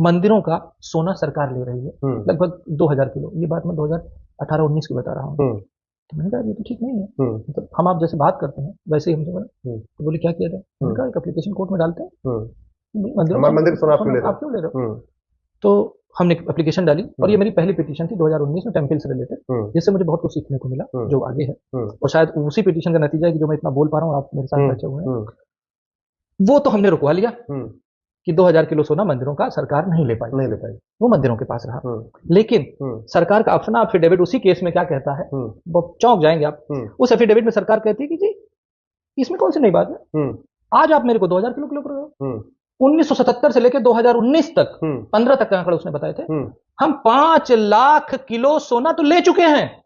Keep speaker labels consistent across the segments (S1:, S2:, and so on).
S1: मंदिरों का सोना सरकार ले रही है लगभग 2000 किलो। ये बात मैं 2018-19 की बता रहा हूँ। तो मैंने कहा ये तो ठीक नहीं है। मतलब हम आप जैसे बात करते हैं वैसे ही हमसे बोला। तो बोले क्या किया जाए? मैंने कहा एक एप्लीकेशन कोर्ट में डालते हैं, मंदिर सोना आप क्यों ले रहे हो? तो हमने एप्लीकेशन डाली और ये मेरी पहली पिटीशन थी 2019 में टेम्पल से रिलेटेड, जिससे मुझे बहुत कुछ सीखने को मिला जो आगे है। और शायद उसी पिटीशन का नतीजा है कि जो मैं इतना बोल पा रहा हूँ, आप मेरे साथ बैठे हुए हैं। वो तो हमने रुकवा लिया कि 2000 किलो सोना मंदिरों का सरकार नहीं ले पाई, वो मंदिरों के पास रहा। लेकिन सरकार का अपना एफिडेविट उसी केस में क्या कहता है, वो चौंक जाएंगे आप। उस एफिडेविट में सरकार कहती है कि जी इसमें कौन सी नई बात है, आज आप मेरे को 2000 किलो किलो कर रहे हो। 1977 से लेकर 2019 तक 15 तक के आंकड़े उसने बताए थे, हम 5 लाख किलो सोना तो ले चुके हैं।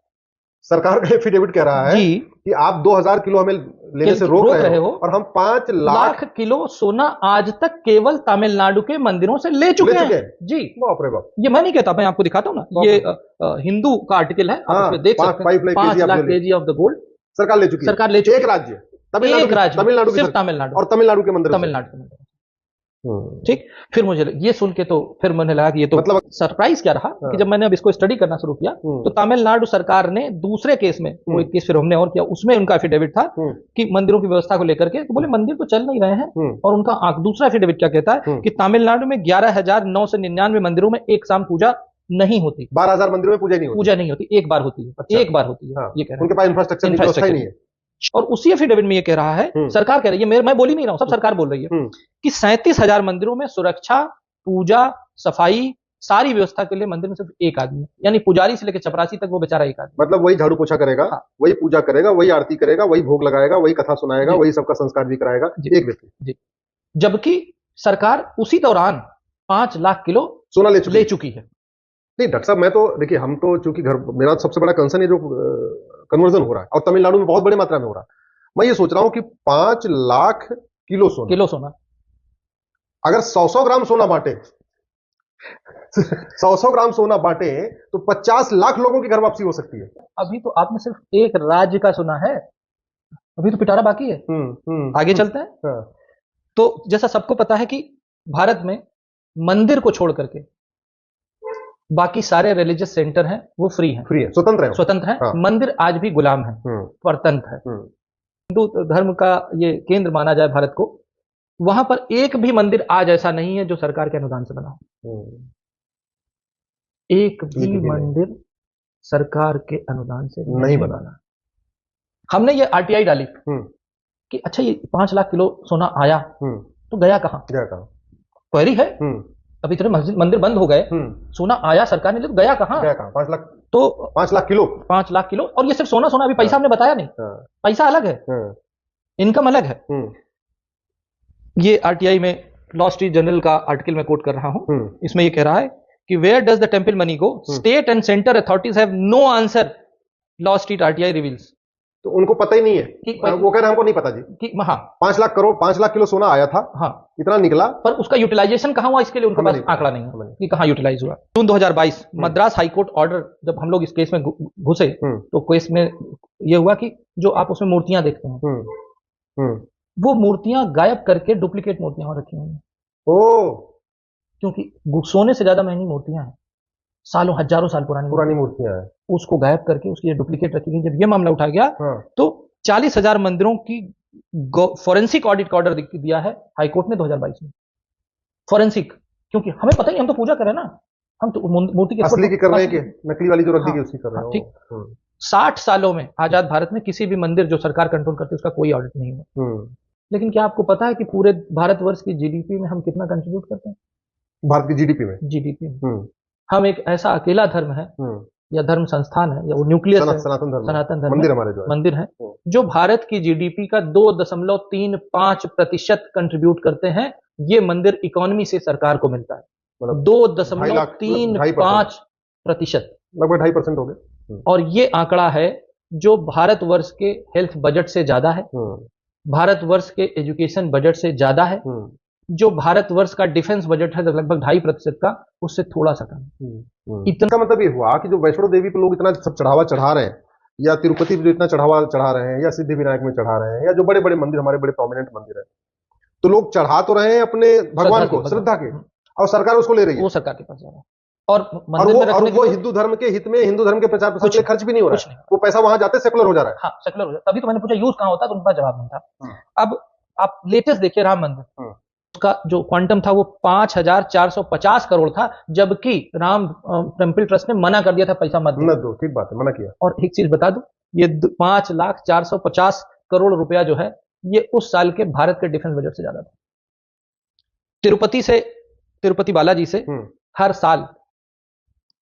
S2: सरकार का एफिडेविट कह रहा है कि आप 2000 किलो हमें लेने से रोक रहे हो और हम 5 लाख
S1: किलो सोना आज तक केवल तमिलनाडु के मंदिरों से ले चुके हैं। जी
S2: बाप रे बाप।
S1: ये मैं नहीं कहता, मैं आपको दिखाता हूँ ना, ये हिंदू का आर्टिकल है, आप इसमें देख सकते हैं। 5 lakh KG of the gold
S2: सरकार ले चुकी है। एक राज्य तमिलनाडु,
S1: सिर्फ तमिलनाडु
S2: और तमिलनाडु के मंदिर,
S1: तमिलनाडु के मंदिर। ठीक, फिर मुझे ये सुन के तो फिर मैंने लगा कि ये तो मतलब सरप्राइज क्या रहा कि जब मैंने अब इसको स्टडी करना शुरू किया तो तमिलनाडु सरकार ने दूसरे केस में, वो एक केस फिर हमने और किया, उसमें उनका एफिडेविट था कि मंदिरों की व्यवस्था को लेकर के, तो बोले मंदिर तो चल नहीं रहे हैं। और उनका दूसरा एफिडेविट क्या कहता है कि तमिलनाडु में 11,999 मंदिरों में एक शाम पूजा नहीं होती,
S2: 12,000 मंदिरों में पूजा नहीं होती,
S1: एक बार होती है, एक बार होती है। ये कह रहे हैं
S2: उनके पास इंफ्रास्ट्रक्चर नहीं है।
S1: और उसी एफिडेविट में ये कह रहा है, सरकार कह रही है, मैं बोल ही नहीं रहा हूं, सब सरकार बोल रही है कि 37,000 मंदिरों में सुरक्षा, पूजा, सफाई, सारी व्यवस्था के लिए मंदिर में सिर्फ एक आदमी है, यानी पुजारी से लेकर चपरासी तक वो बेचारा एक आदमी।
S2: मतलब वही झाड़ू पोछा करेगा, वही पूजा करेगा, वही आरती करेगा, वही भोग लगाएगा, वही कथा सुनाएगा, वही सबका संस्कार भी कराएगा, एक व्यक्ति।
S1: जबकि सरकार उसी दौरान 5 लाख किलो सोना ले चुकी है।
S2: नहीं डॉक्टर साहब, मैं तो देखिए, हम तो चूंकि घर, मेरा सबसे बड़ा कंसर्न है जो कन्वर्जन हो रहा है और तमिलनाडु में बहुत बड़ी मात्रा में हो रहा है। मैं ये सोच रहा हूं कि 5 लाख किलो सोना अगर 100 ग्राम सोना बांटे 100 ग्राम सोना बांटे तो 50 लाख लोगों की घर वापसी हो सकती है।
S1: अभी तो आपने सिर्फ एक राज्य का सुना है, अभी तो पिटारा बाकी है। आगे चलते हैं। तो जैसा सबको पता है कि भारत में मंदिर को छोड़ करके बाकी सारे रिलीजियस सेंटर हैं वो फ्री हैं, स्वतंत्र हैं। मंदिर आज भी गुलाम है, परतंत्र है। हिंदू धर्म का ये केंद्र माना जाए भारत को, वहां पर एक भी मंदिर आज ऐसा नहीं है जो सरकार के अनुदान से बना हो। एक भी मंदिर सरकार के अनुदान से नहीं बना। हमने ये आरटीआई डाली कि अच्छा ये 5 लाख किलो सोना आया तो गया कहां? क्वेरी है। अभी इतने मंदिर बंद हो गए, सोना आया सरकार ने, तो गया कहां?
S2: 5 लाख,
S1: तो
S2: 5 लाख किलो।
S1: और ये सिर्फ सोना, अभी पैसा हमने बताया नहीं। पैसा अलग है, इनकम अलग है। ये आरटीआई में लॉ स्ट्रीट जर्नल का आर्टिकल में कोट कर रहा हूं। इसमें ये कह रहा है कि where does the temple money go, state and centre authorities have no answer, Law Street RTI reveals.
S2: तो उनको पता ही नहीं है कि वो कह रहे हैं हमको नहीं पता जी कि 5 लाख किलो सोना आया था, इतना निकला, पर उसका यूटिलाइजेशन कहां हुआ इसके लिए उनके पास आंकड़ा नहीं है कि कहां यूटिलाइज हुआ। जून 2022 मद्रास हाईकोर्ट ऑर्डर, जब हम लोग इस केस में घुसे तो केस में यह हुआ कि जो आप उसमें मूर्तियां देखते हैं वो मूर्तियां गायब करके डुप्लीकेट मूर्तियां रखी हुई हैं। क्योंकि सोने से ज्यादा महंगी मूर्तियां हैं, सालों हजारों साल पुरानी मूर्तियां हैं,
S1: उसको गायब करके उसकी डुप्लीकेट रखी गई। जब ये मामला उठा गया तो 40,000 मंदिरों की फॉरेंसिक ऑडिट का ऑर्डर दिया है हाईकोर्ट ने 2022 में। फॉरेंसिक, क्योंकि हमें पता ही, हम तो पूजा करें ना, हम तो मूर्ति
S2: असली की कर रहे हैं कि नकली वाली जो रख दी गई उसकी कर रहे हैं।
S1: ठीक, 60 सालों में आजाद भारत में किसी भी मंदिर जो सरकार कंट्रोल करती है उसका कोई ऑडिट नहीं हुआ। लेकिन क्या आपको पता है कि पूरे भारतवर्ष की जीडीपी में हम कितना कंट्रीब्यूट करते हैं?
S2: भारत की जीडीपी में
S1: हम एक ऐसा अकेला धर्म है या धर्म संस्थान है या वो न्यूक्लियस है, सनातन धर्म
S2: मंदिर हमारे जो
S1: मंदिर है जो भारत की जीडीपी का 2.35% कंट्रीब्यूट करते हैं। ये मंदिर इकोनॉमी से सरकार को मिलता है, 2.35%,
S2: लगभग 2.5% हो गए।
S1: और ये आंकड़ा है जो भारतवर्ष के हेल्थ बजट से ज्यादा है, भारतवर्ष के एजुकेशन बजट से ज्यादा है, जो भारतवर्ष का डिफेंस बजट है लगभग 2.5% का, उससे थोड़ा सा कम।
S2: इतना मतलब ये हुआ कि जो वैष्णो देवी पे लोग इतना सब चढ़ावा चढ़ा रहे हैं, या तिरुपति पे इतना चढ़ावा चढ़ा रहे हैं, या सिद्धिविनायक में चढ़ा रहे हैं, या जो बड़े बड़े मंदिर, हमारे बड़े प्रोमिनेंट मंदिर है, तो लोग चढ़ा तो रहे हैं अपने भगवान को, श्रद्धा के, और सरकार उसको ले रही है,
S1: वो सरकार के पास जा रहा है। और
S2: वो हिंदू धर्म के हित में, हिंदू धर्म के प्रचार प्रसार के लिए खर्च भी नहीं हो रहा है, वो पैसा वहां जाते सेकुलर हो जा रहा है।
S1: हाँ, सेकुलर हो जाता है। तभी तो मैंने पूछा यूज कहाँ होता है, तो उनका जवाब नहीं था। अब आप लेटेस्ट देखिए राम मंदिर, उसका जो क्वांटम था वो 5,450 करोड़ था, जबकि राम टेम्पल ट्रस्ट ने मना कर दिया था पैसा मत
S2: दो। ठीक बात है, मना किया।
S1: और एक चीज बता दूं, ये 5,450 करोड़ रुपया जो है, ये उस साल के भारत के डिफेंस बजट से ज्यादा था। तिरुपति बालाजी से हर साल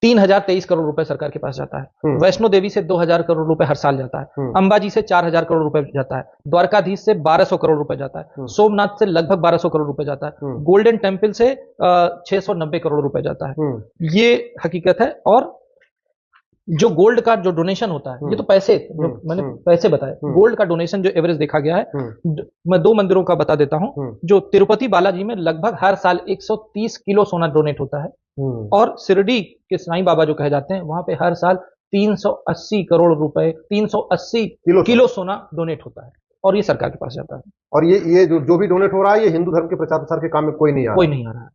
S1: 3,023 करोड़ रुपए सरकार के पास जाता है। वैष्णो देवी से 2,000 करोड़ रुपए हर साल जाता है। अंबाजी से 4,000 करोड़ रुपए जाता है। द्वारकाधीश से 1,200 करोड़ रुपए जाता है। सोमनाथ से लगभग 1,200 करोड़ रुपए जाता है। गोल्डन टेम्पल से 690 करोड़ रुपए जाता है। ये हकीकत है। और जो गोल्ड का जो डोनेशन होता है, ये तो पैसे, जो मैंने पैसे बताए, गोल्ड का डोनेशन जो एवरेज देखा गया है, मैं 2 मंदिरों का बता देता हूं। जो तिरुपति बालाजी में लगभग हर साल 130 किलो सोना डोनेट होता है, और शिरडी के साईं बाबा जो कहे जाते हैं, वहां पे हर साल 380 करोड़ रुपए, 380 किलो सोना डोनेट होता है, और ये सरकार के पास जाता है।
S2: और ये जो भी डोनेट हो रहा है, ये हिंदू धर्म के प्रचार प्रसार के काम में कोई नहीं आ रहा है।